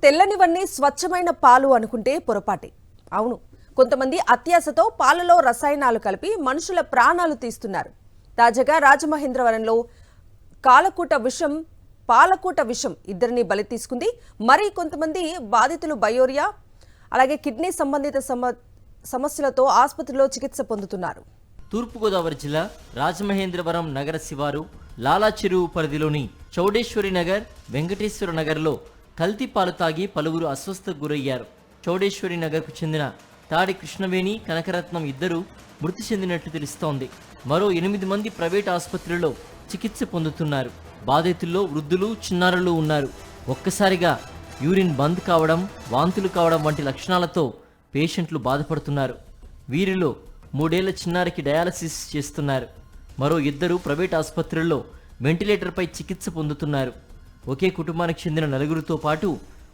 తెల్లనివన్నీ స్వచ్ఛమైన పాలు అనుకుంటే పొరపాటే. అవును, కొంతమంది అత్యాశతో పాలలో రసాయనాలు కలిపి మనుషుల ప్రాణాలు తీస్తున్నారు. తాజాగా రాజమహేంద్రవరంలో పాలకూట విషం ఇద్దరిని బలి తీసుకుంది. మరి కొంతమంది బాధితులు బయోరియా అలాగే కిడ్నీ సంబంధిత సమస్యలతో ఆసుపత్రిలో చికిత్స పొందుతున్నారు. తూర్పుగోదావరి జిల్లా రాజమహేంద్రవరం నగర శివారు లాలా చెరువు పరిధిలోని చౌడేశ్వరి నగర్, వెంకటేశ్వర నగర్లో కల్తీ పాలు తాగి పలువురు అస్వస్థకు గురయ్యారు. చౌడేశ్వరి నగర్కు చెందిన తాడి కృష్ణవేణి, కనకరత్నం ఇద్దరు మృతి చెందినట్లు తెలుస్తోంది. మరో 8 మంది ప్రైవేట్ ఆసుపత్రుల్లో చికిత్స పొందుతున్నారు. బాధితుల్లో వృద్ధులు, చిన్నారులు ఉన్నారు. ఒక్కసారిగా యూరిన్ బంద్ కావడం, వాంతులు కావడం వంటి లక్షణాలతో పేషెంట్లు బాధపడుతున్నారు. వీరిలో 3 ఏళ్ల చిన్నారికి డయాలసిస్ చేస్తున్నారు. మరో 2 ప్రైవేట్ ఆసుపత్రుల్లో వెంటిలేటర్పై చికిత్స పొందుతున్నారు. ఒకే కుటుంబానికి చెందిన 4తో పాటు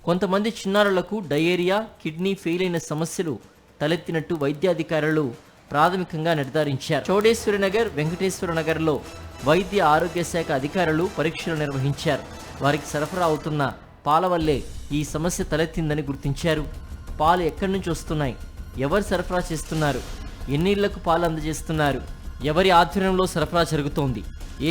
కొంతమంది చిన్నారులకు డయేరియా, కిడ్నీ ఫెయిల్ అయిన సమస్యలు తలెత్తినట్టు వైద్యాధికారులు ప్రాథమికంగా నిర్ధారించారు. చౌడేశ్వరి నగర్, వెంకటేశ్వర నగర్లో వైద్య ఆరోగ్య శాఖ అధికారులు పరీక్షలు నిర్వహించారు. వారికి సరఫరా అవుతున్న పాల వల్లే ఈ సమస్య తలెత్తిందని గుర్తించారు. పాలు ఎక్కడి నుంచి వస్తున్నాయి, ఎవరు సరఫరా చేస్తున్నారు, ఎన్నిళ్లకు పాలు అందజేస్తున్నారు, ఎవరి ఆధ్వర్యంలో సరఫరా జరుగుతోంది,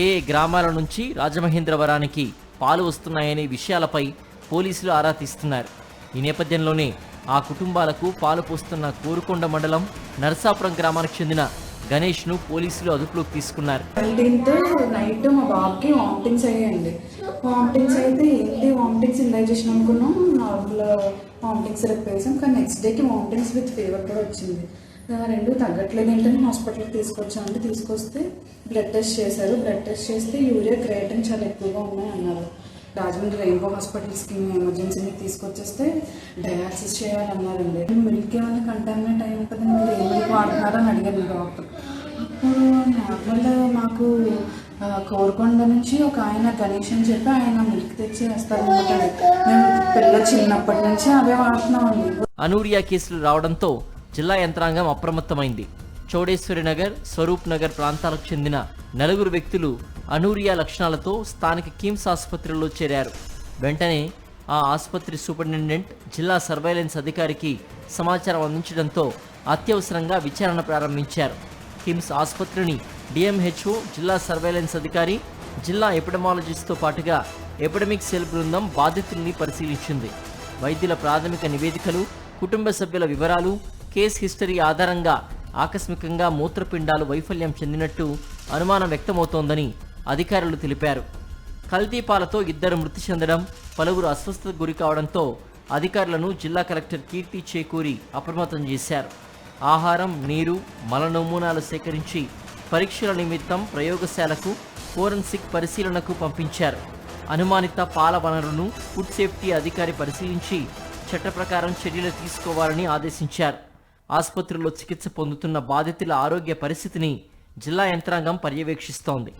ఏ గ్రామాల నుంచి రాజమహేంద్రవరానికి పాలు వస్తున్నాయనే విషయాలపై పోలీసులు ఆరా తీస్తున్నారు. ఈ నేపథ్యంలోనే ఆ కుటుంబాలకు పాలు పోస్తున్న కోరుకొండ మండలం నరసాపురం గ్రామానికి చెందిన గణేష్ను పోలీసులు అదుపులోకి తీసుకున్నారు. నైట్ మా బాబుకి వామిటింగ్స్ అయ్యాయండి. వామిటింగ్స్ అయితే ఏంటి వామిటింగ్స్ ఇండైజెషన్ అనుకున్నాం, నార్మల్ వామిటింగ్స్ వేసాం. కానీ నెక్స్ట్ డేకి వామిటింగ్స్ విత్ ఫీవర్ కూడా వచ్చింది. 2 తగ్గట్లేదు ఏంటని హాస్పిటల్కి తీసుకొచ్చామంటే తీసుకొస్తే బ్లడ్ టెస్ట్ చేశారు. బ్లడ్ టెస్ట్ చేస్తే యూరియా, క్రియేటిన్ చాలా ఎక్కువగా ఉన్నాయి అన్నారు. రాజమండ్రి రెయిన్బో హాస్పిటల్ స్కీమ్ ఎమర్జెన్సీని తీసుకొచ్చేస్తే డయాలసిస్ చేయాలన్నారండి. మిల్క్ ఏమైనా కంటామినేట్ అయి ఉంటుంది, మీరు ఏ మిల్క్ వాడుతున్నారని అడిగాను డాక్టర్. అప్పుడు నార్మల్గా మాకు కోరుకొండ నుంచి ఒక ఆయన గణేష్ అని చెప్పి ఆయన మిల్క్ తెచ్చి వేస్తారనమాట. మేము పిల్లలు చిన్నప్పటి నుంచి అవే వాడుతున్నామండి. అనూరియా కేసులు రావడంతో జిల్లా యంత్రాంగం అప్రమత్తమైంది. చౌడేశ్వరి నగర్, స్వరూప్ నగర్ ప్రాంతాలకు చెందిన 4 వ్యక్తులు అనూరియా లక్షణాలతో స్థానిక కిమ్స్ ఆసుపత్రిలో చేరారు. వెంటనే ఆ ఆసుపత్రి సూపరింటెండెంట్ జిల్లా సర్వైలెన్స్ అధికారికి సమాచారం అందించడంతో అత్యవసరంగా విచారణ ప్రారంభించారు. కిమ్స్ ఆసుపత్రిని డిఎంహెచ్ఓ, జిల్లా సర్వైలెన్స్ అధికారి, జిల్లా ఎపిడమాలజిస్ట్తో పాటుగా ఎపిడమిక్ సెల్ బృందం బాధితుల్ని పరిశీలించింది. వైద్యుల ప్రాథమిక నివేదికలు, కుటుంబ సభ్యుల వివరాలు, కేస్ హిస్టరీ ఆధారంగా ఆకస్మికంగా మూత్రపిండాలు వైఫల్యం చెందినట్టు అనుమానం వ్యక్తమవుతోందని అధికారులు తెలిపారు. కల్తీ పాలతో 2 మృతి చెందడం, పలువురు అస్వస్థతకు గురి కావడంతో అధికారులను జిల్లా కలెక్టర్ కీర్తి చేకూరి అప్రమత్తం చేశారు. ఆహారం, నీరు, మల నమూనాలు సేకరించి పరీక్షల నిమిత్తం ప్రయోగశాలకు ఫోరెన్సిక్ పరిశీలనకు పంపించారు. అనుమానిత పాల వనరును ఫుడ్ సేఫ్టీ అధికారి పరిశీలించి చట్ట ప్రకారం చర్యలు తీసుకోవాలని ఆదేశించారు. ఆసుపత్రిలో చికిత్స పొందుతున్న బాధితుల ఆరోగ్య పరిస్థితిని జిల్లా యంత్రాంగం పర్యవేక్షిస్తోంది.